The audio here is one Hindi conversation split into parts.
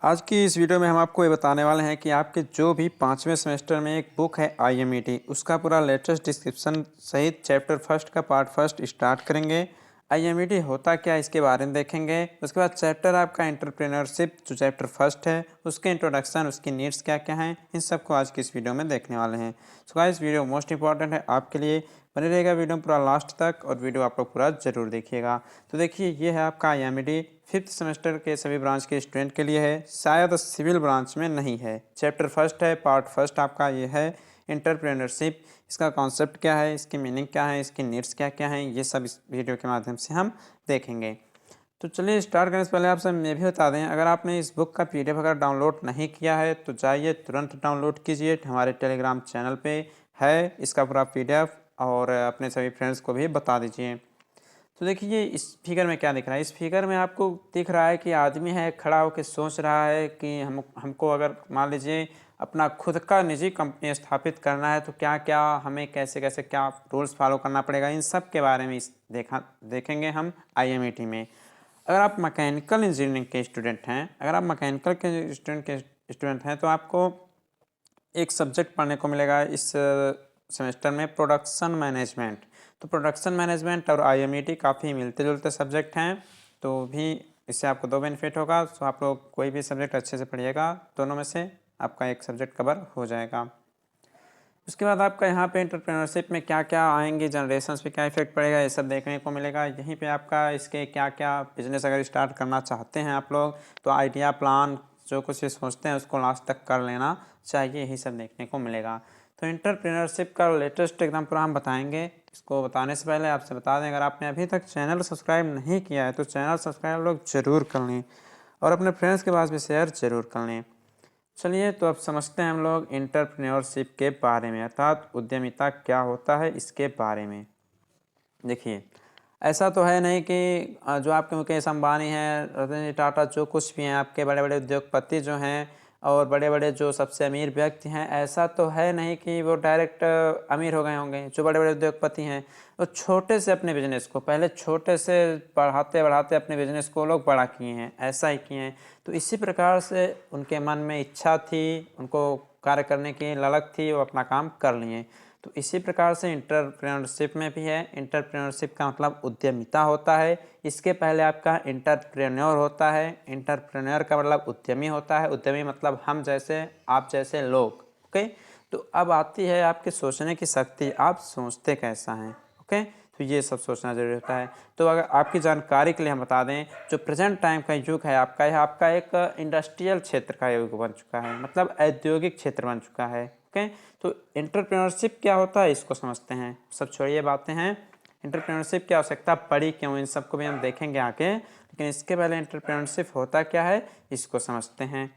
आज की इस वीडियो में हम आपको ये बताने वाले हैं कि आपके जो भी 5वें सेमेस्टर में एक बुक है आईएमईटी, उसका पूरा लेटेस्ट डिस्क्रिप्शन सहित चैप्टर फर्स्ट का पार्ट फर्स्ट स्टार्ट करेंगे। आईएमईटी होता क्या है इसके बारे में देखेंगे। उसके बाद चैप्टर आपका एंटरप्रेन्योरशिप जो चैप्टर फर्स्ट है उसके इंट्रोडक्शन, उसकी नीड्स क्या क्या हैं, इन सबको आज की इस वीडियो में देखने वाले हैं। So guys, video most important है आपके लिए, बने रहेगा वीडियो पूरा लास्ट तक और वीडियो आप लोग पूरा जरूर देखिएगा। तो देखिए, ये है आपका आईएमईटी फिफ्थ सेमेस्टर के सभी ब्रांच के स्टूडेंट के लिए है, शायद सिविल ब्रांच में नहीं है। चैप्टर फर्स्ट है, पार्ट फर्स्ट आपका ये है एंटरप्रेन्योरशिप। इसका कॉन्सेप्ट क्या है, इसकी मीनिंग क्या है, इसकी नीड्स क्या क्या हैं, ये सब इस वीडियो के माध्यम से हम देखेंगे। तो चलिए स्टार्ट करने से पहले आपसे मैं भी बता दें, अगर आपने इस बुक का पीडीएफ अगर डाउनलोड नहीं किया है तो जाइए तुरंत डाउनलोड कीजिए, हमारे टेलीग्राम चैनल पे है इसका पूरा पीडीएफ, और अपने सभी फ्रेंड्स को भी बता दीजिए। तो देखिए इस फिगर में क्या दिख रहा है। इस फिगर में आपको दिख रहा है कि आदमी है खड़ा होकर सोच रहा है कि हमको अगर मान लीजिए अपना खुद का निजी कंपनी स्थापित करना है तो क्या क्या हमें कैसे कैसे क्या रूल्स फॉलो करना पड़ेगा, इन सब के बारे में देखेंगे हम आईएमईटी में। अगर आप मैकेनिकल इंजीनियरिंग के स्टूडेंट हैं, तो आपको एक सब्जेक्ट पढ़ने को मिलेगा इस सेमेस्टर में, प्रोडक्शन मैनेजमेंट। तो प्रोडक्शन मैनेजमेंट और आईएमईटी काफ़ी मिलते जुलते सब्जेक्ट हैं, तो भी इससे आपको दो बेनिफिट होगा। तो आप लोग कोई भी सब्जेक्ट अच्छे से पढ़िएगा, दोनों में से आपका एक सब्जेक्ट कवर हो जाएगा। उसके बाद आपका यहाँ पे एंटरप्रेन्योरशिप में क्या क्या आएंगे, जनरेशन्स पे क्या इफेक्ट पड़ेगा, ये सब देखने को मिलेगा। यहीं पे आपका इसके क्या क्या बिजनेस अगर स्टार्ट करना चाहते हैं आप लोग तो आइडिया प्लान जो कुछ भी सोचते हैं उसको लास्ट तक कर लेना चाहिए, यही सब देखने को मिलेगा। तो एंटरप्रेन्योरशिप का लेटेस्ट एकदम पूरा हम बताएंगे। इसको बताने से पहले आपसे बता दें, अगर आपने अभी तक चैनल सब्सक्राइब नहीं किया है तो चैनल सब्सक्राइब लोग ज़रूर कर लें और अपने फ्रेंड्स के पास भी शेयर ज़रूर कर लें। चलिए तो अब समझते हैं हम लोग एंटरप्रेन्योरशिप के बारे में, अर्थात उद्यमिता क्या होता है इसके बारे में। देखिए, ऐसा तो है नहीं कि जो आपके मुकेश अंबानी हैं, रतन टाटा, जो कुछ भी हैं आपके बड़े बड़े उद्योगपति जो हैं और बड़े बड़े जो सबसे अमीर व्यक्ति हैं, ऐसा तो है नहीं कि वो डायरेक्ट अमीर हो गए होंगे। जो बड़े बड़े उद्योगपति हैं वो छोटे से अपने बिजनेस को, पहले छोटे से बढ़ाते बढ़ाते अपने बिजनेस को लोग बड़ा किए हैं, ऐसा ही किए हैं। तो इसी प्रकार से उनके मन में इच्छा थी, उनको कार्य करने की ललक थी, वो अपना काम कर लिए। तो इसी प्रकार से एंटरप्रेन्योरशिप में भी है। एंटरप्रेन्योरशिप का मतलब उद्यमिता होता है। इसके पहले आपका एंटरप्रेन्योर होता है। एंटरप्रेन्योर का मतलब उद्यमी होता है। उद्यमी मतलब हम जैसे, आप जैसे लोग। ओके, तो अब आती है आपके सोचने की शक्ति, आप सोचते कैसा हैं। ओके, तो ये सब सोचना जरूरी होता है। तो अगर आपकी जानकारी के लिए हम बता दें, जो प्रेजेंट टाइम का युग है आपका, यह आपका एक इंडस्ट्रियल क्षेत्र का युग बन चुका है, मतलब औद्योगिक क्षेत्र बन चुका है। ओके, तो एंटरप्रेन्योरशिप क्या होता है इसको समझते हैं। सब छोड़िए बातें हैं, एंटरप्रेन्योरशिप की आवश्यकता पड़ी क्यों, इन सबको भी हम देखेंगे आगे, लेकिन इसके पहले एंटरप्रेन्योरशिप होता क्या है इसको समझते हैं।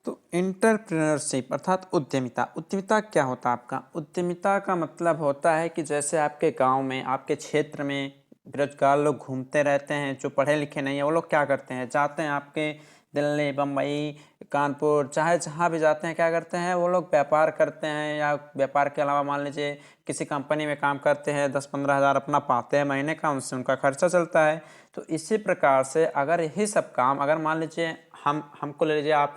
तो एंटरप्रेन्योरशिप अर्थात उद्यमिता। उद्यमिता क्या होता है आपका? उद्यमिता का मतलब होता है कि जैसे आपके गांव में, आपके क्षेत्र में बेरोजगार लोग घूमते रहते हैं, जो पढ़े लिखे नहीं है, वो लोग क्या करते हैं, जाते हैं आपके दिल्ली, बम्बई, कानपुर, चाहे जहाँ भी जाते हैं, क्या करते हैं वो लोग, व्यापार करते हैं, या व्यापार के अलावा मान लीजिए किसी कंपनी में काम करते हैं, 10-15 हज़ार अपना पाते हैं महीने का, उनसे उनका खर्चा चलता है। तो इसी प्रकार से अगर यही सब काम, अगर मान लीजिए हमको ले लीजिए, आप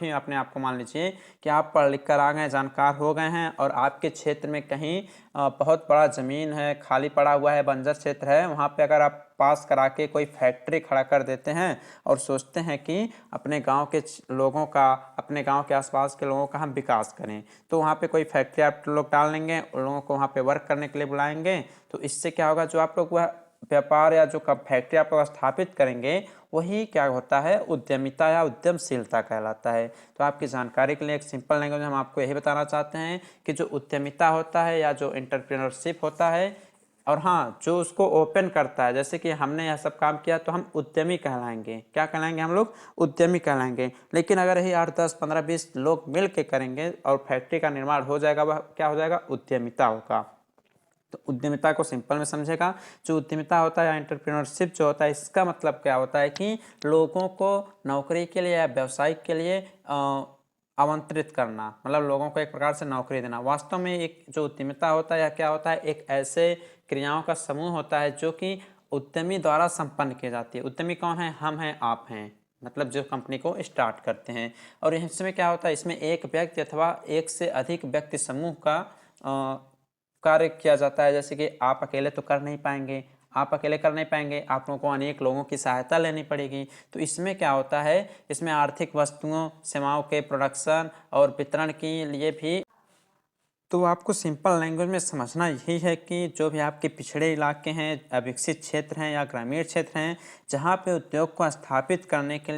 ही अपने आप को मान लीजिए कि आप पढ़ लिख कर आ गए, जानकार हो गए हैं, और आपके क्षेत्र में कहीं बहुत बड़ा ज़मीन है, खाली पड़ा हुआ है, बंजर क्षेत्र है, वहाँ पे अगर आप पास करा के कोई फैक्ट्री खड़ा कर देते हैं और सोचते हैं कि अपने गांव के लोगों का, अपने गांव के आसपास के लोगों का हम विकास करें, तो वहाँ पे कोई फैक्ट्री आप लोग डाल लेंगे, उन लोगों को वहाँ पे वर्क करने के लिए बुलाएंगे। तो इससे क्या होगा, जो आप लोग वह व्यापार या जो फैक्ट्री आप लोग स्थापित करेंगे, वही क्या होता है, उद्यमिता या उद्यमशीलता कहलाता है। तो आपकी जानकारी के लिए एक सिंपल लैंग्वेज में हम आपको यही बताना चाहते हैं कि जो उद्यमिता होता है या जो एंटरप्रेन्योरशिप होता है, और हाँ, जो उसको ओपन करता है, जैसे कि हमने यह सब काम किया तो हम उद्यमी कहलाएंगे। क्या कहलाएंगे हम लोग? उद्यमी कहलाएंगे। लेकिन अगर यही 8-10-15-20 लोग मिल के करेंगे और फैक्ट्री का निर्माण हो जाएगा, वह क्या हो जाएगा, उद्यमिता होगा। तो उद्यमिता को सिंपल में समझेगा। जो उद्यमिता होता है या एंटरप्रेन्योरशिप जो होता है, इसका मतलब क्या होता है कि लोगों को नौकरी के लिए या व्यवसाय के लिए आमंत्रित करना, मतलब लोगों को एक प्रकार से नौकरी देना। वास्तव में एक जो उद्यमिता होता है या क्या होता है, एक ऐसे क्रियाओं का समूह होता है जो कि उद्यमी द्वारा संपन्न की जाती है। उद्यमी कौन है? हम हैं, आप हैं। मतलब जो कंपनी को स्टार्ट करते हैं। और इसमें क्या होता है, इसमें एक व्यक्ति अथवा एक से अधिक व्यक्ति समूह का कार्य किया जाता है। जैसे कि आप अकेले तो कर नहीं पाएंगे, आप लोगों को अनेक लोगों की सहायता लेनी पड़ेगी। तो इसमें क्या होता है, इसमें आर्थिक वस्तुओं सेवाओं के प्रोडक्शन और वितरण के लिए भी। तो आपको सिंपल लैंग्वेज में समझना यही है कि जो भी आपके पिछड़े इलाके हैं, अविकसित क्षेत्र हैं या ग्रामीण क्षेत्र हैं, जहाँ पे उद्योग को स्थापित करने के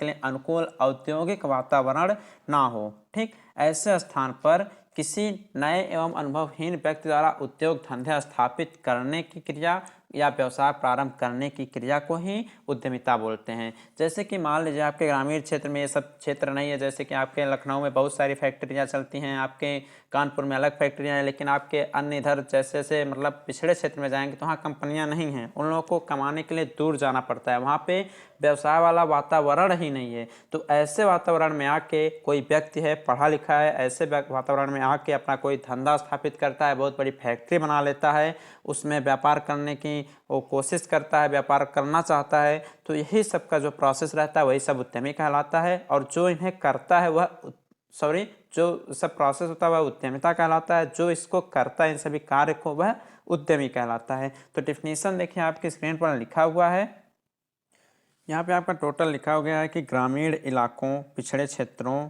लिए अनुकूल औद्योगिक वातावरण ना हो, ठीक, ऐसे स्थान पर किसी नए एवं अनुभवहीन व्यक्ति द्वारा उद्योग धंधे स्थापित करने की क्रिया या व्यवसाय प्रारंभ करने की क्रिया को ही उद्यमिता बोलते हैं। जैसे कि मान लीजिए आपके ग्रामीण क्षेत्र में ये सब क्षेत्र नहीं है, जैसे कि आपके लखनऊ में बहुत सारी फैक्ट्रियां चलती हैं, आपके कानपुर में अलग फैक्ट्रियां हैं, लेकिन आपके अन्य इधर जैसे मतलब पिछड़े क्षेत्र में जाएंगे तो वहाँ कंपनियां नहीं हैं, उन लोगों को कमाने के लिए दूर जाना पड़ता है, वहाँ पे व्यवसाय वाला वातावरण ही नहीं है। तो ऐसे वातावरण में आके कोई व्यक्ति है, पढ़ा लिखा है, ऐसे वातावरण में आके अपना कोई धंधा स्थापित करता है, बहुत बड़ी फैक्ट्री बना लेता है, उसमें व्यापार करने की वो कोशिश करता है, व्यापार करना चाहता है, तो यही सब का जो प्रोसेस रहता है वही सब उद्यमी कहलाता है। और जो इन्हें करता है जो सब प्रोसेस होता है वह उद्यमिता कहलाता है, जो इसको करता है इन सभी कार्य को वह उद्यमी कहलाता है। तो डेफिनेशन देखिए आपकी स्क्रीन पर लिखा हुआ है, यहाँ पे आपका टोटल लिखा हो गया है कि ग्रामीण इलाकों, पिछड़े क्षेत्रों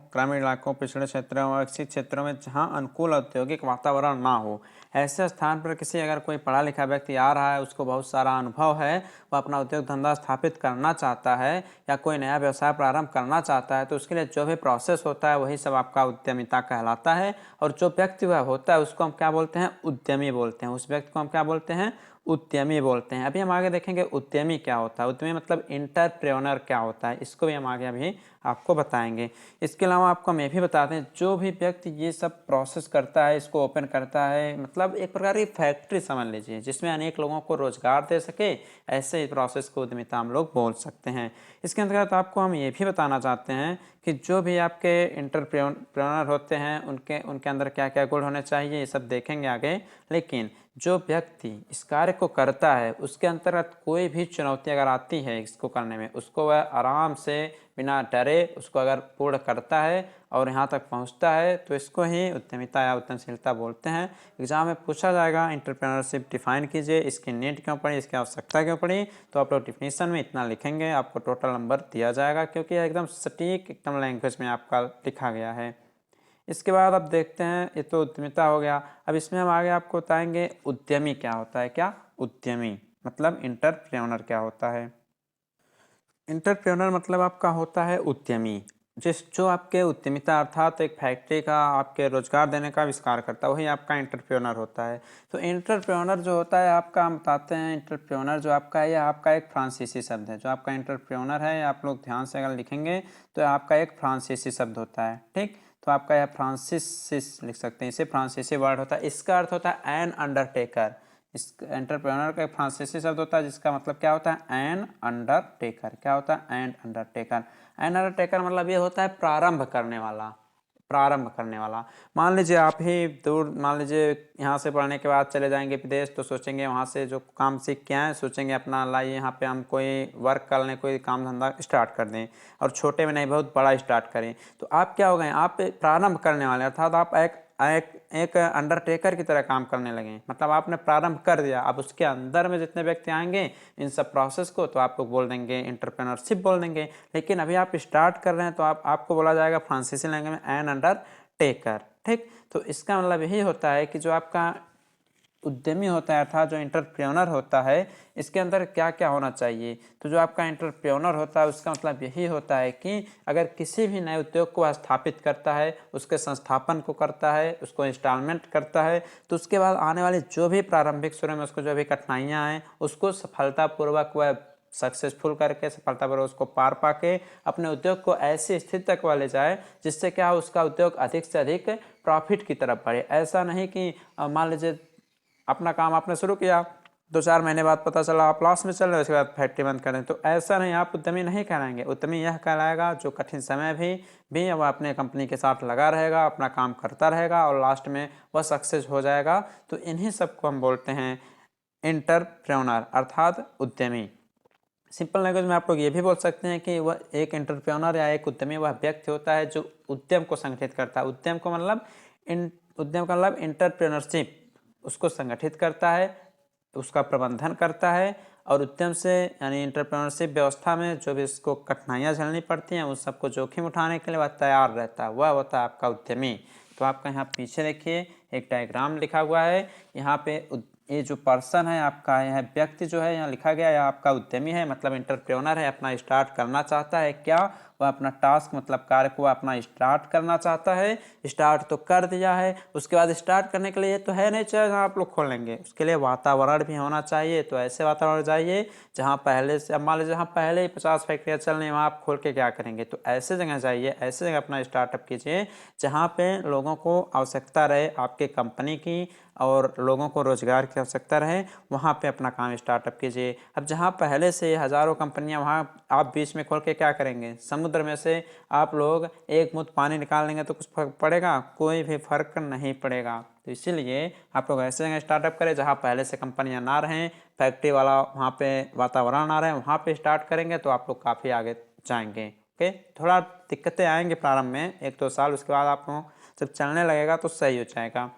और विकसित क्षेत्रों में जहाँ अनुकूल औद्योगिक वातावरण ना हो, ऐसे स्थान पर किसी अगर कोई पढ़ा लिखा व्यक्ति आ रहा है, उसको बहुत सारा अनुभव है, वह अपना उद्योग धंधा स्थापित करना चाहता है या कोई नया व्यवसाय प्रारंभ करना चाहता है, तो उसके लिए जो भी प्रोसेस होता है वही सब आपका उद्यमिता कहलाता है। और जो व्यक्ति वह होता है उसको हम क्या बोलते हैं, उद्यमी बोलते हैं, उस व्यक्ति को हम क्या बोलते हैं, उद्यमी बोलते हैं। अभी हम आगे देखेंगे उद्यमी क्या होता है, उद्यमी मतलब एंटरप्रेन्योर क्या होता है, इसको भी हम आगे अभी आपको बताएंगे। इसके अलावा आपको हम ये भी बताते हैं, जो भी व्यक्ति ये सब प्रोसेस करता है, इसको ओपन करता है, मतलब एक प्रकार की फैक्ट्री समझ लीजिए जिसमें अनेक लोगों को रोजगार दे सके, ऐसे ही प्रोसेस को उद्यमिता हम लोग बोल सकते हैं। इसके अंतर्गत आपको हम ये भी बताना चाहते हैं कि जो भी आपके एंटरप्रेन्योर होते हैं उनके अंदर क्या क्या गुण होने चाहिए, ये सब देखेंगे आगे। लेकिन जो व्यक्ति इस कार्य को करता है उसके अंतर्गत कोई भी चुनौती अगर आती है इसको करने में, उसको वह आराम से बिना डरे उसको अगर पूर्ण करता है और यहाँ तक पहुँचता है, तो इसको ही उद्यमिता या उद्यमशीलता बोलते हैं। एग्जाम में पूछा जाएगा एंटरप्रेन्योरशिप डिफाइन कीजिए, इसकी नीड क्यों पड़ी, इसकी आवश्यकता क्यों पड़ी, तो आप लोग डिफिनीशन में इतना लिखेंगे, आपको टोटल नंबर दिया जाएगा, क्योंकि यह एकदम सटीक एकदम लैंग्वेज में आपका लिखा गया है। इसके बाद अब देखते हैं, ये तो उद्यमिता हो गया। अब इसमें हम आगे आपको बताएंगे उद्यमी क्या होता है। क्या उद्यमी मतलब एंटरप्रेन्योर क्या होता है। एंटरप्रेन्योर मतलब आपका होता है उद्यमी, जो आपके उद्यमिता अर्थात एक फैक्ट्री का आपके रोजगार देने का आविष्कार करता है, वही आपका एंटरप्रेन्योर होता है। तो एंटरप्रेन्योर जो होता है आपका, हम बताते हैं, एंटरप्रेन्योर जो आपका है, यह आपका एक फ्रांसीसी शब्द है। जो आपका एंटरप्रेन्योर है, आप लोग ध्यान से अगर लिखेंगे तो आपका एक फ्रांसीसी शब्द होता है, ठीक। तो आपका यह फ्रांसिस लिख सकते हैं, इसे फ्रांसीसी वर्ड होता है। इसका अर्थ होता है एन अंडरटेकर। इस एंटरप्रेन्योर का एक फ्रांसीसी शब्द होता है जिसका मतलब क्या होता है, एन अंडरटेकर। क्या होता है, एन अंडरटेकर। एन अंडरटेकर मतलब ये होता है प्रारंभ करने वाला। मान लीजिए आप ही दूर, मान लीजिए यहाँ से पढ़ने के बाद चले जाएंगे विदेश, तो सोचेंगे वहाँ से जो काम सीख के आए, सोचेंगे अपना लाइए यहाँ पे हम कोई वर्क कर लें, कोई काम धंधा स्टार्ट कर दें, और छोटे में नहीं बहुत बड़ा स्टार्ट करें। तो आप क्या हो गए, आप प्रारंभ करने वाले, अर्थात आप एक अंडरटेकर की तरह काम करने लगे, मतलब आपने प्रारंभ कर दिया। अब उसके अंदर में जितने व्यक्ति आएंगे इन सब प्रोसेस को, तो आप लोग बोल देंगे एंटरप्रेन्योरशिप बोल देंगे। लेकिन अभी आप स्टार्ट कर रहे हैं तो आपको बोला जाएगा फ्रांसीसी लैंग्वेज में एन अंडरटेकर, ठीक। तो इसका मतलब यही होता है कि जो आपका उद्यमी होता है अर्थात जो एंटरप्रेन्योर होता है, इसके अंदर क्या क्या होना चाहिए। तो जो आपका एंटरप्रेन्योर होता है उसका मतलब यही होता है कि अगर किसी भी नए उद्योग को स्थापित करता है, उसके संस्थापन को करता है, उसको इंस्टॉलमेंट करता है, तो उसके बाद आने वाली जो भी प्रारंभिक शुरू में उसको जो भी कठिनाइयाँ हैं उसको सफलतापूर्वक वह सक्सेसफुल करके, सफलतापूर्वक उसको पार पाके अपने उद्योग को ऐसी स्थिति तक ले जाए जिससे क्या उसका उद्योग अधिक से अधिक प्रॉफिट की तरफ बढ़े। ऐसा नहीं कि मान लीजिए अपना काम आपने शुरू किया, 2-4 महीने बाद पता चला आप लॉस में चल रहे हो, उसके बाद फैक्ट्री बंद करें, तो ऐसा नहीं, आप उद्यमी नहीं कहलाएंगे। उद्यमी यह कहलाएगा जो कठिन समय भी वह अपने कंपनी के साथ लगा रहेगा, अपना काम करता रहेगा और लास्ट में वह सक्सेस हो जाएगा। तो इन्हीं सबको हम बोलते हैं एंटरप्रेन्योर अर्थात उद्यमी। सिंपल लैंग्वेज में आप लोग ये भी बोल सकते हैं कि वह एक एंटरप्रेन्योर या एक उद्यमी वह व्यक्ति होता है जो उद्यम को संगठित करता है। उद्यम को मतलब उद्यम का मतलब एंटरप्रेन्योरशिप, उसको संगठित करता है, उसका प्रबंधन करता है और उद्यम से यानी एंटरप्रेन्योरशिप व्यवस्था में जो भी इसको कठिनाइयाँ झेलनी पड़ती हैं उस सबको जोखिम उठाने के लिए वह तैयार रहता है, वह होता है आपका उद्यमी। तो आपका यहाँ पीछे देखिए एक डायग्राम लिखा हुआ है, यहाँ पे ये जो पर्सन है आपका, यह व्यक्ति जो है यहाँ लिखा गया है आपका उद्यमी है, मतलब एंटरप्रेन्योर है, अपना स्टार्ट करना चाहता है। क्या वह अपना टास्क मतलब कार्य को अपना स्टार्ट करना चाहता है। स्टार्ट तो कर दिया है, उसके बाद स्टार्ट करने के लिए तो है नहीं चाहे जहाँ आप लोग खोलेंगे, उसके लिए वातावरण भी होना चाहिए। तो ऐसे वातावरण जाइए जहाँ पहले से, अब मान लीजिए जहाँ पहले ही 50 फैक्ट्रियाँ चल रही हैं, वहाँ आप खोल के क्या करेंगे। तो ऐसे जगह जाइए, ऐसे जगह अपना स्टार्टअप कीजिए जहाँ पे लोगों को आवश्यकता रहे आपके कंपनी की और लोगों को रोजगार की आवश्यकता रहे, वहाँ पे अपना काम स्टार्टअप कीजिए। अब जहाँ पहले से हज़ारों कंपनियाँ, वहाँ आप बीच में खोल के क्या करेंगे। समुद्र में से आप लोग एक मुट्ठ पानी निकाल लेंगे तो कुछ फर्क पड़ेगा, कोई भी फर्क नहीं पड़ेगा। तो इसीलिए आप लोग ऐसे जगह स्टार्टअप करें जहाँ पहले से कंपनियाँ ना रहें, फैक्ट्री वाला वहाँ पे वातावरण ना रहे, वहाँ पे स्टार्ट करेंगे तो आप लोग काफ़ी आगे जाएंगे। ओके, थोड़ा दिक्कतें आएंगे प्रारंभ में 1-2 साल, उसके बाद आप लोग जब चलने लगेगा तो सही हो जाएगा।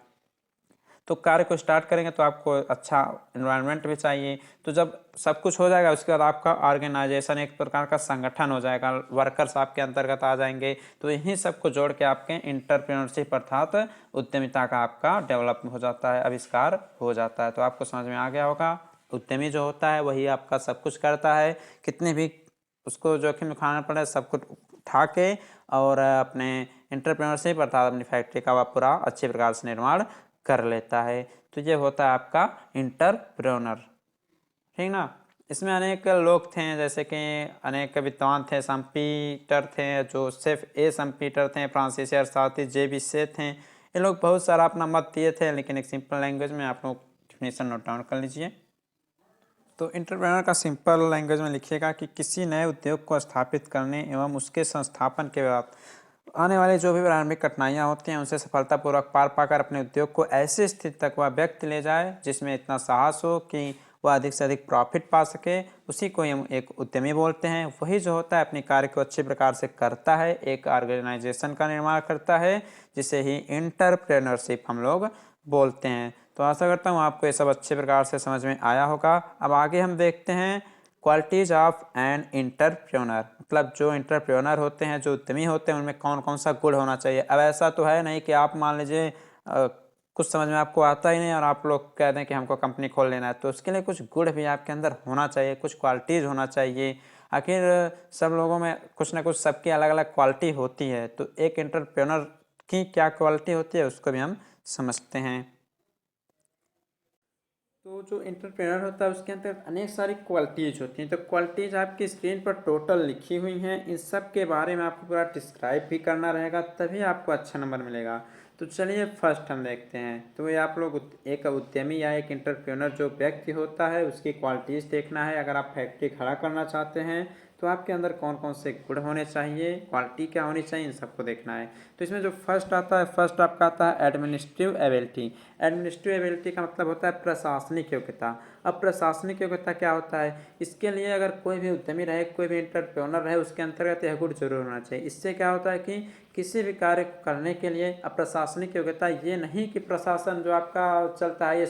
तो कार्य को स्टार्ट करेंगे तो आपको अच्छा इन्वायरमेंट भी चाहिए। तो जब सब कुछ हो जाएगा उसके बाद आपका ऑर्गेनाइजेशन एक प्रकार का संगठन हो जाएगा, वर्कर्स आपके अंतर्गत आ जाएंगे। तो इन्हीं सबको जोड़ के आपके एंटरप्रेन्योरशिप अर्थात उद्यमिता का आपका डेवलप हो जाता है, आविष्कार हो जाता है। तो आपको समझ में आ गया होगा, उद्यमी जो होता है वही आपका सब कुछ करता है, कितने भी उसको जोखिम उठाना पड़े सब कुछ उठा के और अपने एंटरप्रेन्योरशिप अर्थात अपनी फैक्ट्री का वह पूरा अच्छे प्रकार से निर्माण कर लेता है। तो ये होता है आपका एंटरप्रेन्योर, ठीक ना। इसमें अनेक लोग थे, जैसे कि अनेक विद्वान थे, सम्पीटर थे, जोसेफ ए सम्पीटर थे, फ्रांसिस अरसाती, जे.बी. से थे। ये लोग बहुत सारा अपना मत दिए थे, लेकिन एक सिंपल लैंग्वेज में आप लोग डेफिनेशन नोट डाउन कर लीजिए। तो एंटरप्रेन्योर का सिंपल लैंग्वेज में लिखिएगा कि किसी नए उद्योग को स्थापित करने एवं उसके संस्थापन के बाद आने वाली जो भी प्रारंभिक कठिनाइयाँ होती हैं उनसे सफलतापूर्वक पार पाकर अपने उद्योग को ऐसी स्थिति तक वह व्यक्ति ले जाए जिसमें इतना साहस हो कि वह अधिक से अधिक प्रॉफिट पा सके, उसी को हम एक उद्यमी बोलते हैं। वही जो होता है अपने कार्य को अच्छे प्रकार से करता है, एक ऑर्गेनाइजेशन का निर्माण करता है, जिसे ही एंटरप्रेन्योरशिप हम लोग बोलते हैं। तो आशा करता हूँ आपको ये सब अच्छे प्रकार से समझ में आया होगा। अब आगे हम देखते हैं क्वालिटीज ऑफ एन एंटरप्रेन्योर, मतलब जो एंटरप्रेन्योर होते हैं, जो उद्यमी होते हैं, उनमें कौन कौन सा गुण होना चाहिए। अब ऐसा तो है नहीं कि आप मान लीजिए कुछ समझ में आपको आता ही नहीं और आप लोग कह दें कि हमको कंपनी खोल लेना है। तो उसके लिए कुछ गुण भी आपके अंदर होना चाहिए, कुछ क्वालिटीज़ होना चाहिए। आखिर सब लोगों में कुछ ना कुछ सबकी अलग अलग क्वालिटी होती है। तो एक एंटरप्रेन्योर की क्या क्वालिटी होती है उसको भी हम समझते हैं। तो जो एंटरप्रेन्योर होता है उसके अंदर अनेक सारी क्वालिटीज़ होती हैं। तो क्वालिटीज़ आपकी स्क्रीन पर टोटल लिखी हुई हैं, इन सब के बारे में आपको पूरा डिस्क्राइब भी करना रहेगा, तभी आपको अच्छा नंबर मिलेगा। तो चलिए फर्स्ट हम देखते हैं। तो ये आप लोग एक उद्यमी या एक एंटरप्रेन्योर जो व्यक्ति होता है उसकी क्वालिटीज़ देखना है। अगर आप फैक्ट्री खड़ा करना चाहते हैं तो आपके अंदर कौन कौन से गुण होने चाहिए, क्वालिटी क्या होनी चाहिए, इन सबको देखना है। तो इसमें जो फर्स्ट आता है, फर्स्ट आपका आता है एडमिनिस्ट्रेटिव एबिलिटी। एडमिनिस्ट्रेटिव एबिलिटी का मतलब होता है प्रशासनिक योग्यता। अब प्रशासनिक योग्यता क्या होता है, इसके लिए अगर कोई भी उद्यमी रहे, कोई भी एंटरप्रेन्योर रहे, उसके अंतर्गत यह गुण जरूर होना चाहिए। इससे क्या होता है कि किसी भी कार्य को करने के लिए अब प्रशासनिक योग्यता ये नहीं कि प्रशासन जो आपका चलता है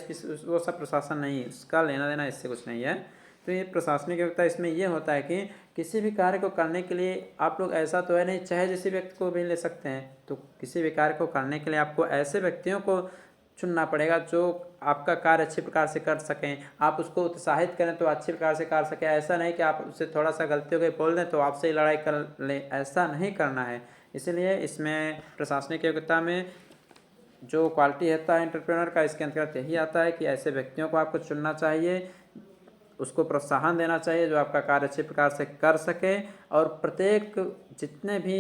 वो सब प्रशासन नहीं, उसका लेना देना इससे कुछ नहीं है। तो ये प्रशासनिक योग्यता इसमें ये होता है कि किसी भी कार्य को करने के लिए आप लोग ऐसा तो है नहीं चाहे किसी व्यक्ति को भी ले सकते हैं। तो किसी भी कार्य को करने के लिए आपको ऐसे व्यक्तियों को चुनना पड़ेगा जो आपका कार्य अच्छी प्रकार से कर सकें, आप उसको उत्साहित करें तो अच्छी प्रकार से कर सकें। ऐसा नहीं कि आप उससे थोड़ा सा गलती हो गई बोल दें तो आपसे ही लड़ाई कर लें, ऐसा नहीं करना है। इसलिए इसमें प्रशासनिक योग्यता में जो क्वालिटी होता है एंटरप्रेन्योर का, इसके अंतर्गत यही आता है कि ऐसे व्यक्तियों को आपको चुनना चाहिए, उसको प्रोत्साहन देना चाहिए जो आपका कार्य अच्छे प्रकार से कर सके, और प्रत्येक जितने भी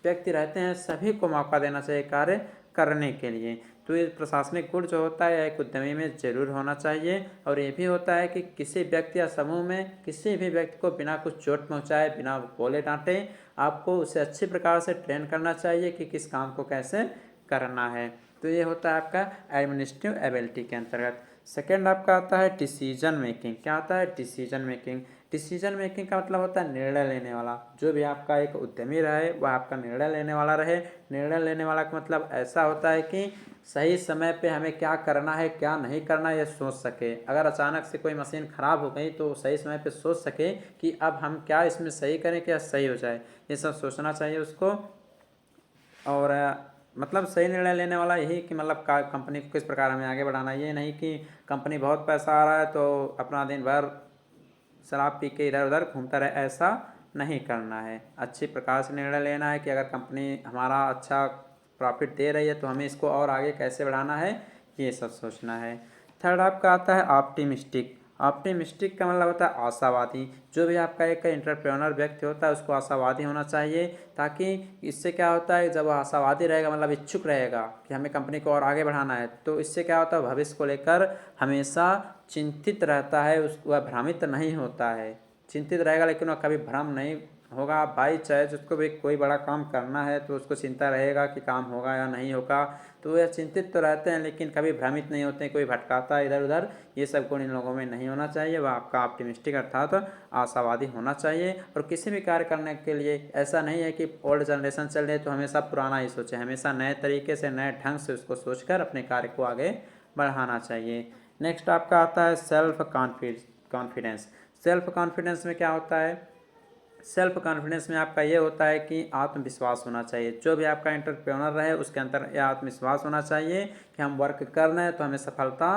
व्यक्ति रहते हैं सभी को मौका देना चाहिए कार्य करने के लिए। तो ये प्रशासनिक गुण जो होता है एक उद्यमी में जरूर होना चाहिए। और ये भी होता है कि किसी व्यक्ति या समूह में किसी भी व्यक्ति को बिना कुछ चोट पहुंचाए, बिना बोले डांटे, आपको उसे अच्छी प्रकार से ट्रेन करना चाहिए कि किस काम को कैसे करना है। तो ये होता है आपका एडमिनिस्ट्रेटिव एबिलिटी के अंतर्गत। सेकेंड आपका आता है डिसीजन मेकिंग। क्या आता है, डिसीजन मेकिंग। डिसीजन मेकिंग का मतलब होता है निर्णय लेने वाला। जो भी आपका एक उद्यमी रहे वह आपका निर्णय लेने वाला रहे। निर्णय लेने वाला का मतलब ऐसा होता है कि सही समय पे हमें क्या करना है क्या नहीं करना है, ये सोच सके। अगर अचानक से कोई मशीन ख़राब हो गई तो सही समय पे सोच सके कि अब हम क्या इसमें सही करें क्या सही हो जाए, ये सब सोचना चाहिए उसको। और मतलब सही निर्णय लेने वाला यही कि मतलब का कंपनी को किस प्रकार हमें आगे बढ़ाना है। ये नहीं कि कंपनी बहुत पैसा आ रहा है तो अपना दिन भर शराब पी के इधर उधर घूमता रहे, ऐसा नहीं करना है। अच्छी प्रकार से निर्णय लेना है कि अगर कंपनी हमारा अच्छा प्रॉफिट दे रही है तो हमें इसको और आगे कैसे बढ़ाना है, ये सब सोचना है। थर्ड आपका आता है ऑप्टिमिस्टिक। ऑप्टिमिस्टिक का मतलब होता है आशावादी। जो भी आपका एक एंटरप्रेन्योर व्यक्ति होता है उसको आशावादी होना चाहिए, ताकि इससे क्या होता है जब वो आशावादी रहेगा मतलब इच्छुक रहेगा कि हमें कंपनी को और आगे बढ़ाना है, तो इससे क्या होता है भविष्य को लेकर हमेशा चिंतित रहता है, उस वह भ्रमित नहीं होता है। चिंतित रहेगा लेकिन वह कभी भ्रम नहीं होगा। बाई चाहे जिसको भी कोई बड़ा काम करना है तो उसको चिंता रहेगा कि काम होगा या नहीं होगा, तो यह चिंतित तो रहते हैं लेकिन कभी भ्रमित नहीं होते, कोई भटकाता है इधर उधर, ये सब गुण इन लोगों में नहीं होना चाहिए। वह आपका ऑप्टिमिस्टिक अर्थात आशावादी होना चाहिए। और किसी भी कार्य करने के लिए ऐसा नहीं है कि ओल्ड जनरेशन चल रही है तो हमेशा पुराना ही सोचे, हमेशा नए तरीके से नए ढंग से उसको सोचकर अपने कार्य को आगे बढ़ाना चाहिए। नेक्स्ट आपका आता है सेल्फ कॉन्फिडेंस। सेल्फ कॉन्फिडेंस में क्या होता है, सेल्फ कॉन्फिडेंस में आपका ये होता है कि आत्मविश्वास होना चाहिए। जो भी आपका एंटरप्रेन्योर रहे उसके अंदर यह आत्मविश्वास होना चाहिए कि हम वर्क कर रहे हैं तो हमें सफलता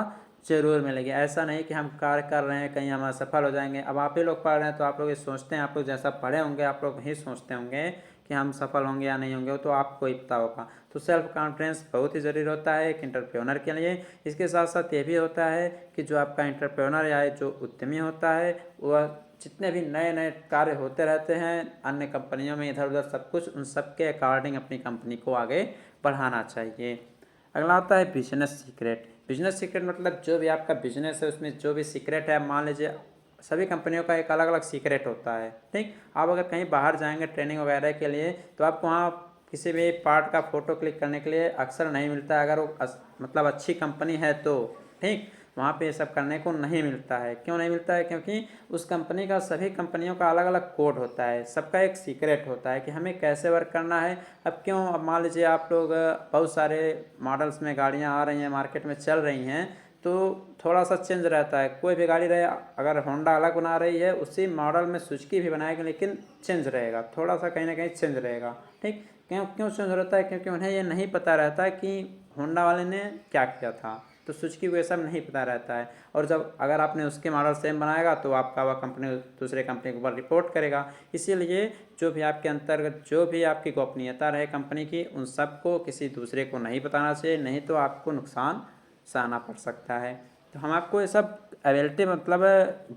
जरूर मिलेगी। ऐसा नहीं कि हम कार्य कर रहे हैं कहीं हम असफल हो जाएंगे। अब आप ही लोग पढ़ रहे हैं तो आप लोग ये सोचते हैं, आप लोग जैसा पढ़े होंगे आप लोग ही सोचते होंगे कि हम सफल होंगे या नहीं होंगे, तो आपको ही पता होगा। तो सेल्फ कॉन्फिडेंस बहुत ही ज़रूरी होता है एक एंटरप्रेन्योर के लिए। इसके साथ साथ ये भी होता है कि जो आपका एंटरप्रेन्योर या जो उद्यमी होता है वह जितने भी नए नए कार्य होते रहते हैं अन्य कंपनियों में इधर उधर सब कुछ, उन सब के अकॉर्डिंग अपनी कंपनी को आगे बढ़ाना चाहिए। अगला आता है बिजनेस सीक्रेट। बिजनेस सीक्रेट मतलब जो भी आपका बिजनेस है उसमें जो भी सीक्रेट है, मान लीजिए सभी कंपनियों का एक अलग अलग सीक्रेट होता है, ठीक। आप अगर कहीं बाहर जाएंगे ट्रेनिंग वगैरह के लिए तो आपको वहाँ किसी भी पार्ट का फ़ोटो क्लिक करने के लिए अक्सर नहीं मिलता है, अगर वो मतलब अच्छी कंपनी है तो, ठीक। वहाँ पे ये सब करने को नहीं मिलता है। क्यों नहीं मिलता है, क्योंकि उस कंपनी का सभी कंपनियों का अलग अलग कोड होता है, सबका एक सीक्रेट होता है कि हमें कैसे वर्क करना है। अब क्यों, अब मान लीजिए आप लोग बहुत सारे मॉडल्स में गाड़ियाँ आ रही हैं मार्केट में चल रही हैं, तो थोड़ा सा चेंज रहता है। कोई भी गाड़ी रहे, अगर होंडा अलग बना रही है उसी मॉडल में सुजुकी भी बनाएगी लेकिन चेंज रहेगा, थोड़ा सा कहीं ना कहीं चेंज रहेगा, ठीक। क्यों क्यों चेंज रहता है, क्योंकि उन्हें ये नहीं पता रहता है कि होंडा वाले ने क्या किया था, तो सुजुकी को ये सब नहीं पता रहता है। और जब अगर आपने उसके मॉडल सेम बनाएगा तो आपका वह कंपनी दूसरे कंपनी के ऊपर रिपोर्ट करेगा। इसीलिए जो भी आपके अंतर्गत जो भी आपकी गोपनीयता रहे कंपनी की, उन सबको किसी दूसरे को नहीं बताना चाहिए, नहीं तो आपको नुकसान सहना पड़ सकता है। तो हम आपको ये सब एबिलिटी मतलब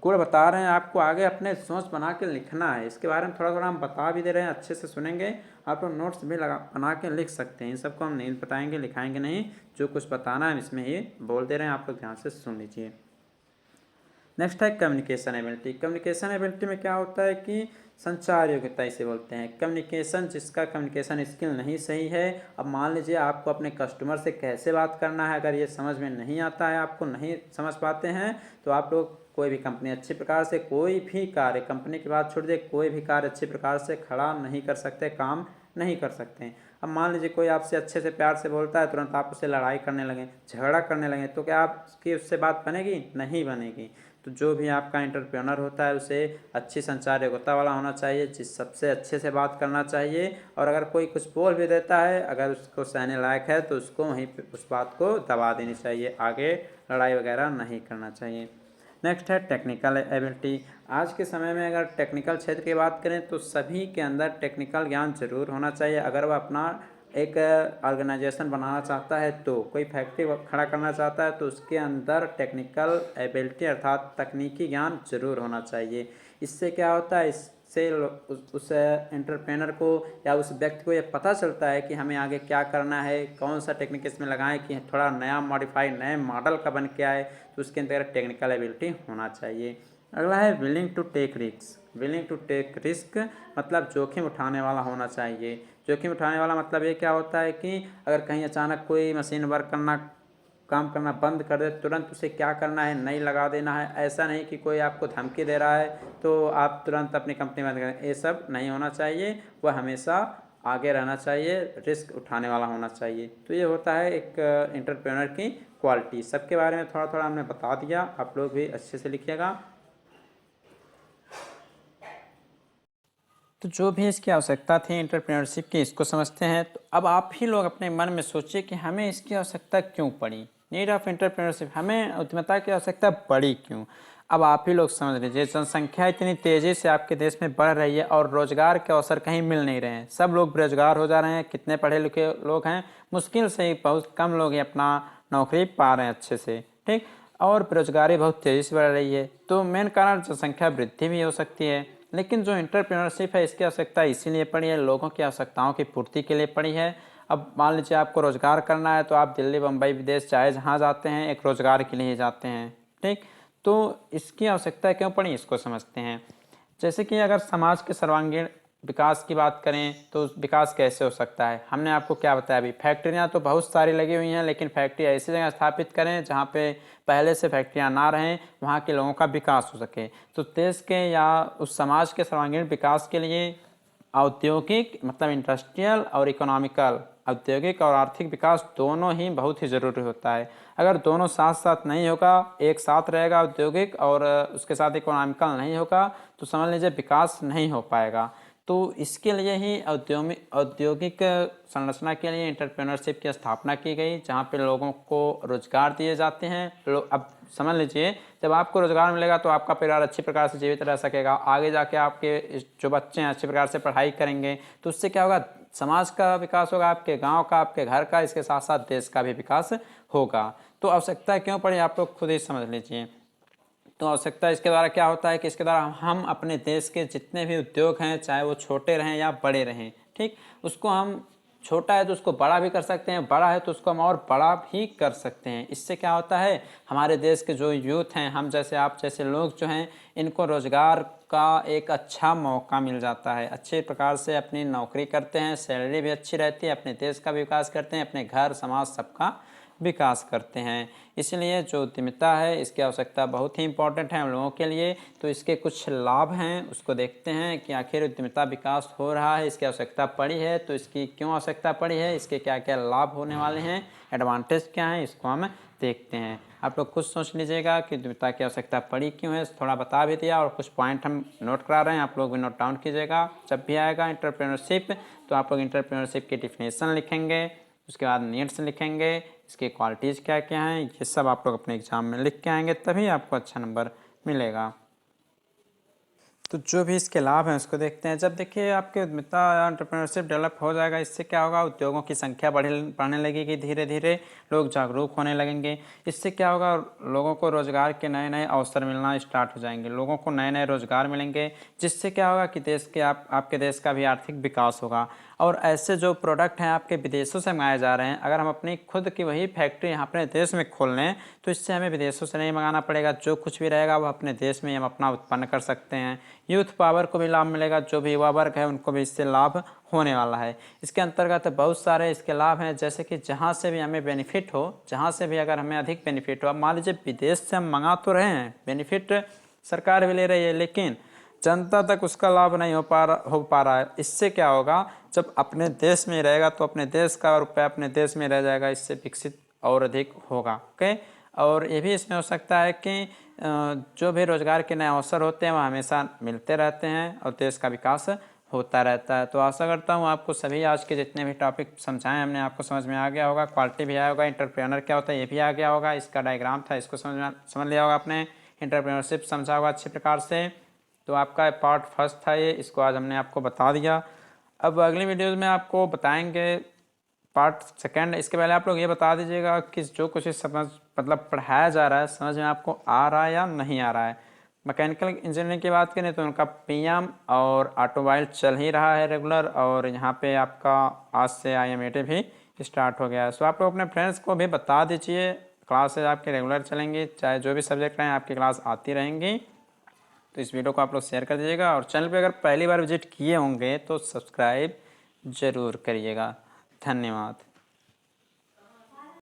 गुण बता रहे हैं, आपको आगे अपने सोच बना के लिखना है। इसके बारे में थोड़ा थोड़ा हम बता भी दे रहे हैं, अच्छे से सुनेंगे आप लोग नोट्स भी बना के लिख सकते हैं। इन सबको हम नहीं बताएंगे लिखाएंगे नहीं, जो कुछ बताना है इसमें ही बोल दे रहे हैं, आप लोग ध्यान से सुन लीजिए। नेक्स्ट है कम्युनिकेशन एबिलिटी। कम्युनिकेशन एबिलिटी में क्या होता है कि संचार योग्यता इसे बोलते हैं। कम्युनिकेशन, जिसका कम्युनिकेशन स्किल नहीं सही है, अब मान लीजिए आपको अपने कस्टमर से कैसे बात करना है, अगर ये समझ में नहीं आता है, आपको नहीं समझ पाते हैं, तो आप लोग कोई भी कंपनी अच्छी प्रकार से कोई भी कार्य, कंपनी की बात छोड़ दे, कोई भी कार्य अच्छी प्रकार से खड़ा नहीं कर सकते, काम नहीं कर सकते हैं। अब मान लीजिए कोई आपसे अच्छे से प्यार से बोलता है, तुरंत आप उससे लड़ाई करने लगें, झगड़ा करने लगें, तो क्या आपकी उससे बात बनेगी? नहीं बनेगी। तो जो भी आपका एंटरप्रेन्योर होता है उसे अच्छी संचार योग्यता वाला होना चाहिए, जिस सबसे अच्छे से बात करना चाहिए। और अगर कोई कुछ बोल भी देता है, अगर उसको सहने लायक है तो उसको वहीं पे उस बात को दबा देनी चाहिए, आगे लड़ाई वगैरह नहीं करना चाहिए। नेक्स्ट है टेक्निकल एबिलिटी। आज के समय में अगर टेक्निकल क्षेत्र की बात करें तो सभी के अंदर टेक्निकल ज्ञान जरूर होना चाहिए। अगर वह अपना एक ऑर्गेनाइजेशन बनाना चाहता है, तो कोई फैक्ट्री खड़ा करना चाहता है, तो उसके अंदर टेक्निकल एबिलिटी अर्थात तकनीकी ज्ञान जरूर होना चाहिए। इससे क्या होता है, इससे उस एंटरप्रेनर को या उस व्यक्ति को ये पता चलता है कि हमें आगे क्या करना है, कौन सा टेक्निक इसमें लगाएं कि थोड़ा नया मॉडिफाई नए मॉडल का बन के आए, तो उसके अंदर टेक्निकल एबिलिटी होना चाहिए। अगला है willing to take risk. Willing to take risk मतलब जोखिम उठाने वाला होना चाहिए। जोखिम उठाने वाला मतलब ये क्या होता है कि अगर कहीं अचानक कोई मशीन वर्क काम करना बंद कर दे, तुरंत उसे क्या करना है, नहीं लगा देना है। ऐसा नहीं कि कोई आपको धमकी दे रहा है तो आप तुरंत अपनी कंपनी बंद करें, ये सब नहीं होना चाहिए। वह हमेशा आगे रहना चाहिए, रिस्क उठाने वाला होना चाहिए। तो ये होता है एक एंटरप्रेन्योर की क्वालिटी। सबके बारे में थोड़ा थोड़ा हमने बता दिया, आप लोग भी अच्छे से लिखिएगा। तो जो भी इसकी आवश्यकता थी एंटरप्रेन्योरशिप की, इसको समझते हैं। तो अब आप ही लोग अपने मन में सोचिए कि हमें इसकी आवश्यकता क्यों पड़ी। नीड ऑफ एंटरप्रेन्योरशिप, हमें उद्यमिता की आवश्यकता पड़ी क्यों। अब आप ही लोग समझ लीजिए, जनसंख्या इतनी तेज़ी से आपके देश में बढ़ रही है और रोजगार के अवसर कहीं मिल नहीं रहे हैं। सब लोग बेरोजगार हो जा रहे हैं। कितने पढ़े लिखे लोग हैं, मुश्किल से ही बहुत कम लोग ही अपना नौकरी पा रहे हैं अच्छे से, ठीक। और बेरोजगारी बहुत तेज़ी से बढ़ रही है। तो मेन कारण जनसंख्या वृद्धि भी हो सकती है। लेकिन जो एंटरप्रेन्योरशिप है, इसकी आवश्यकता इसीलिए पड़ी है, लोगों की आवश्यकताओं की पूर्ति के लिए पड़ी है। अब मान लीजिए आपको रोजगार करना है तो आप दिल्ली, बम्बई, विदेश चाहे जहाँ जाते हैं, एक रोजगार के लिए ही जाते हैं, ठीक। तो इसकी आवश्यकता क्यों पड़ी, इसको समझते हैं। जैसे कि अगर समाज के सर्वांगीण विकास की बात करें तो विकास कैसे हो सकता है, हमने आपको क्या बताया अभी। फैक्ट्रियां तो बहुत सारी लगी हुई हैं, लेकिन फैक्ट्री ऐसी जगह स्थापित करें जहां पे पहले से फैक्ट्रियां ना रहें, वहां के लोगों का विकास हो सके। तो देश के या उस समाज के सर्वांगीण विकास के लिए औद्योगिक मतलब इंडस्ट्रियल और इकोनॉमिकल, औद्योगिक और आर्थिक विकास दोनों ही बहुत ही ज़रूरी होता है। अगर दोनों साथ साथ नहीं होगा, एक साथ रहेगा औद्योगिक और उसके साथ इकोनॉमिकल नहीं होगा, तो समझ लीजिए विकास नहीं हो पाएगा। तो इसके लिए ही औद्योगिक संरचना के लिए एंटरप्रेन्योरशिप की स्थापना की गई, जहाँ पे लोगों को रोजगार दिए जाते हैं। अब समझ लीजिए, जब आपको रोजगार मिलेगा तो आपका परिवार अच्छी प्रकार से जीवित रह सकेगा। आगे जाके आपके जो बच्चे हैं अच्छी प्रकार से पढ़ाई करेंगे, तो उससे क्या होगा, समाज का विकास होगा, आपके गांव का, आपके घर का, इसके साथ साथ देश का भी विकास होगा। तो आवश्यकता क्यों पड़ी, आप लोग खुद ही समझ लीजिए। तो आवश्यकता इसके द्वारा क्या होता है कि इसके द्वारा हम अपने देश के जितने भी उद्योग हैं, चाहे वो छोटे रहें या बड़े रहें, ठीक, उसको हम, छोटा है तो उसको बड़ा भी कर सकते हैं, बड़ा है तो उसको हम और बड़ा भी कर सकते हैं। इससे क्या होता है, हमारे देश के जो यूथ हैं, हम जैसे आप जैसे लोग जो हैं, इनको रोजगार का एक अच्छा मौका मिल जाता है। अच्छे प्रकार से अपनी नौकरी करते हैं, सैलरी भी अच्छी रहती है, अपने देश का भी विकास करते हैं, अपने घर समाज सबका विकास करते हैं। इसलिए जो उद्यमिता है, इसकी आवश्यकता बहुत ही इंपॉर्टेंट है हम लोगों के लिए। तो इसके कुछ लाभ हैं, उसको देखते हैं कि आखिर उद्यमिता विकास हो रहा है, इसकी आवश्यकता पड़ी है तो इसकी क्यों आवश्यकता पड़ी है, इसके क्या क्या लाभ होने वाले हैं, एडवांटेज क्या है, इसको हम देखते हैं। आप लोग खुद सोच लीजिएगा कि उद्यमिता की आवश्यकता पड़ी क्यों है। थोड़ा बता भी दिया और कुछ पॉइंट हम नोट करा रहे हैं, आप लोग भी नोट डाउन कीजिएगा। जब भी आएगा एंटरप्रेन्योरशिप तो आप लोग एंटरप्रेन्योरशिप की डिफिनेशन लिखेंगे, उसके बाद नीड्स लिखेंगे, इसकी क्वालिटीज़ क्या क्या हैं, ये सब आप लोग अपने एग्जाम में लिख के आएंगे, तभी आपको अच्छा नंबर मिलेगा। तो जो भी इसके लाभ हैं उसको देखते हैं। जब देखिए आपके उद्यमिता या एंटरप्रेन्योरशिप डेवलप हो जाएगा, इससे क्या होगा, उद्योगों की संख्या बढ़ने लगेगी, धीरे धीरे लोग जागरूक होने लगेंगे। इससे क्या होगा, लोगों को रोजगार के नए नए अवसर मिलना स्टार्ट हो जाएंगे, लोगों को नए नए रोजगार मिलेंगे, जिससे क्या होगा कि देश के आपके देश का भी आर्थिक विकास होगा। और ऐसे जो प्रोडक्ट हैं आपके विदेशों से मंगाए जा रहे हैं, अगर हम अपनी खुद की वही फैक्ट्री यहाँ अपने देश में खोल लें तो इससे हमें विदेशों से नहीं मंगाना पड़ेगा। जो कुछ भी रहेगा वो अपने देश में हम अपना उत्पन्न कर सकते हैं। यूथ पावर को भी लाभ मिलेगा, जो भी युवा वर्ग है उनको भी इससे लाभ होने वाला है। इसके अंतर्गत बहुत सारे इसके लाभ हैं, जैसे कि जहाँ से भी हमें बेनिफिट हो, जहाँ से भी अगर हमें अधिक बेनिफिट हो, अब मान लीजिए विदेश से हम मंगा तो रहे हैं, बेनिफिट सरकार भी ले रही है, लेकिन जनता तक उसका लाभ नहीं हो पा रहा है। इससे क्या होगा, जब अपने देश में रहेगा तो अपने देश का रुपया अपने देश में रह जाएगा, इससे विकसित और अधिक होगा। ओके, और ये भी इसमें हो सकता है कि जो भी रोजगार के नए अवसर होते हैं वह हमेशा मिलते रहते हैं और देश का विकास होता रहता है। तो आशा करता हूँ आपको सभी आज के जितने भी टॉपिक समझाएं हमने आपको समझ में आ गया होगा, क्वालिटी भी आया होगा, एंटरप्रेन्योर क्या होता है ये भी आ गया होगा, इसका डायग्राम था इसको समझ लिया होगा आपने, एंटरप्रेन्योरशिप समझा होगा अच्छी प्रकार से। तो आपका पार्ट फर्स्ट था ये, इसको आज हमने आपको बता दिया। अब अगली वीडियोज़ में आपको बताएंगे पार्ट सेकंड। इसके पहले आप लोग ये बता दीजिएगा कि जो कुछ समझ मतलब पढ़ाया जा रहा है समझ में आपको आ रहा है या नहीं आ रहा है। मैकेनिकल इंजीनियरिंग की बात करें तो उनका पीएम और ऑटोमोबाइल चल ही रहा है रेगुलर, और यहाँ पे आपका आज से IMAT भी स्टार्ट हो गया है। सो आप लोग अपने फ्रेंड्स को भी बता दीजिए, क्लासेज आपके रेगुलर चलेंगी, चाहे जो भी सब्जेक्ट रहें आपकी क्लास आती रहेंगी। तो इस वीडियो को आप लोग शेयर कर दीजिएगा, और चैनल पे अगर पहली बार विजिट किए होंगे तो सब्सक्राइब ज़रूर करिएगा। धन्यवाद।